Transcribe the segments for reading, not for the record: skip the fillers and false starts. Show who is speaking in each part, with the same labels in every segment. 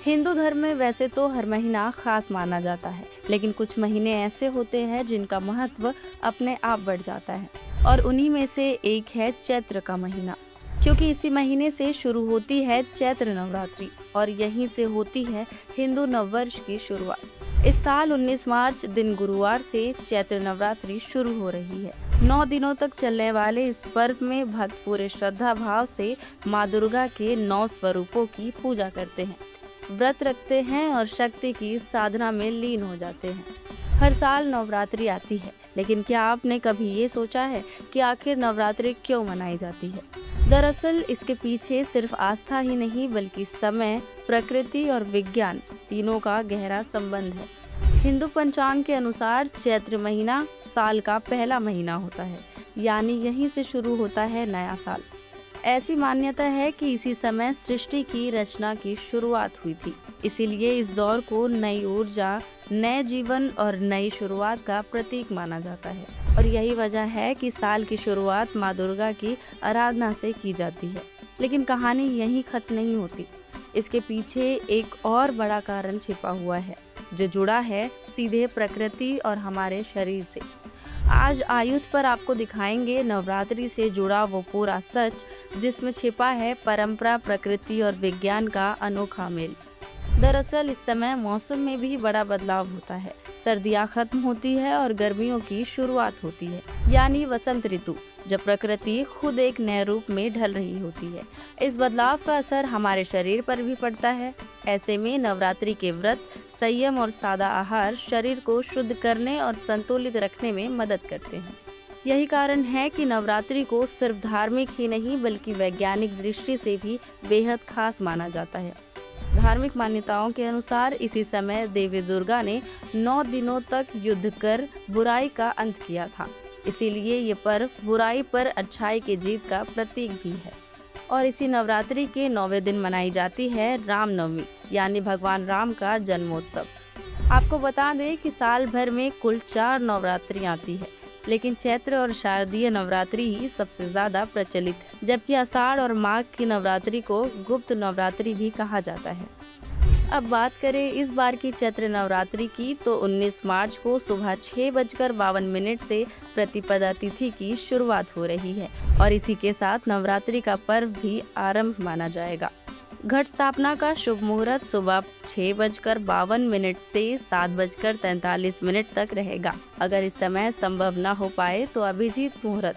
Speaker 1: हिंदू धर्म में वैसे तो हर महीना खास माना जाता है, लेकिन कुछ महीने ऐसे होते हैं जिनका महत्व अपने आप बढ़ जाता है और उन्हीं में से एक है चैत्र का महीना, क्योंकि इसी महीने से शुरू होती है चैत्र नवरात्रि और यहीं से होती है हिंदू नववर्ष की शुरुआत। इस साल 19 मार्च दिन गुरुवार से चैत्र नवरात्रि शुरू हो रही है। 9 दिनों तक चलने वाले इस पर्व में भक्त पूरे श्रद्धा भाव से माँ दुर्गा के 9 स्वरूपों की पूजा करते हैं, व्रत रखते हैं और शक्ति की साधना में लीन हो जाते हैं। हर साल नवरात्रि आती है, लेकिन क्या आपने कभी ये सोचा है कि आखिर नवरात्रि क्यों मनाई जाती है? दरअसल इसके पीछे सिर्फ आस्था ही नहीं, बल्कि समय, प्रकृति और विज्ञान तीनों का गहरा संबंध है। हिंदू पंचांग के अनुसार चैत्र महीना साल का पहला महीना होता है, यानी यहीं से शुरू होता है नया साल। ऐसी मान्यता है कि इसी समय सृष्टि की रचना की शुरुआत हुई थी, इसीलिए इस दौर को नई ऊर्जा, नए जीवन और नई शुरुआत का प्रतीक माना जाता है। और यही वजह है कि साल की शुरुआत माँ दुर्गा की आराधना से की जाती है। लेकिन कहानी यहीं खत्म नहीं होती, इसके पीछे एक और बड़ा कारण छिपा हुआ है, जो जुड़ा है सीधे प्रकृति और हमारे शरीर से। आज आयुध पर आपको दिखाएंगे नवरात्रि से जुड़ा वो पूरा सच, जिसमें छिपा है परंपरा, प्रकृति और विज्ञान का अनोखा मेल। दरअसल इस समय मौसम में भी बड़ा बदलाव होता है। सर्दियाँ खत्म होती है और गर्मियों की शुरुआत होती है, यानी वसंत ऋतु, जब प्रकृति खुद एक नए रूप में ढल रही होती है। इस बदलाव का असर हमारे शरीर पर भी पड़ता है। ऐसे में नवरात्रि के व्रत, संयम और सादा आहार शरीर को शुद्ध करने और संतुलित रखने में मदद करते हैं। यही कारण है कि नवरात्रि को सिर्फ धार्मिक ही नहीं, बल्कि वैज्ञानिक दृष्टि से भी बेहद खास माना जाता है। धार्मिक मान्यताओं के अनुसार इसी समय देवी दुर्गा ने 9 दिनों तक युद्ध कर बुराई का अंत किया था। इसीलिए ये पर्व बुराई पर अच्छाई की जीत का प्रतीक भी है। और इसी नवरात्रि के 9वें दिन मनाई जाती है रामनवमी, यानी भगवान राम का जन्मोत्सव। आपको बता दें कि साल भर में कुल 4 नवरात्रि आती है, लेकिन चैत्र और शारदीय नवरात्रि ही सबसे ज्यादा प्रचलित है, जबकि आषाढ़ और माघ की नवरात्रि को गुप्त नवरात्रि भी कहा जाता है। अब बात करें इस बार की चैत्र नवरात्रि की, तो 19 मार्च को सुबह 6:52 से प्रतिपदा तिथि की शुरुआत हो रही है और इसी के साथ नवरात्रि का पर्व भी आरंभ माना जाएगा। घट स्थापना का शुभ मुहूर्त सुबह 6:52 से 7:43 तक रहेगा। अगर इस समय संभव न हो पाए तो अभिजीत मुहूर्त,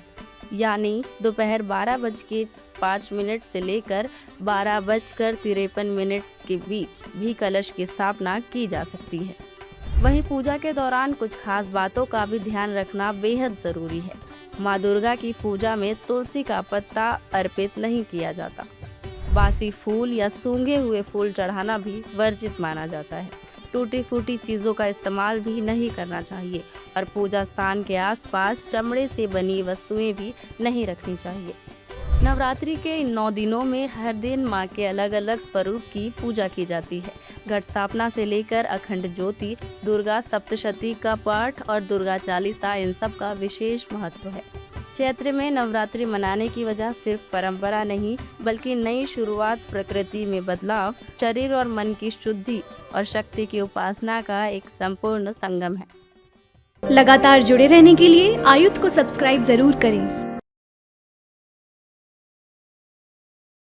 Speaker 1: यानी दोपहर 12:05 से लेकर 12:53 के बीच भी कलश की स्थापना की जा सकती है। वहीं पूजा के दौरान कुछ खास बातों का भी ध्यान रखना बेहद जरूरी है। माँ दुर्गा की पूजा में तुलसी का पत्ता अर्पित नहीं किया जाता। बासी फूल या सूंघे हुए फूल चढ़ाना भी वर्जित माना जाता है। टूटी फूटी चीजों का इस्तेमाल भी नहीं करना चाहिए और पूजा स्थान के आसपास चमड़े से बनी वस्तुएं भी नहीं रखनी चाहिए। नवरात्रि के इन 9 दिनों में हर दिन माँ के अलग अलग स्वरूप की पूजा की जाती है। घट स्थापना से लेकर अखंड ज्योति, दुर्गा सप्तशती का पाठ और दुर्गा चालीसा, इन सब का विशेष महत्व है। चैत्र में नवरात्रि मनाने की वजह सिर्फ परंपरा नहीं, बल्कि नई शुरुआत, प्रकृति में बदलाव, शरीर और मन की शुद्धि और शक्ति की उपासना का एक संपूर्ण संगम है।
Speaker 2: लगातार जुड़े रहने के लिए आयुध को सब्सक्राइब जरूर करें।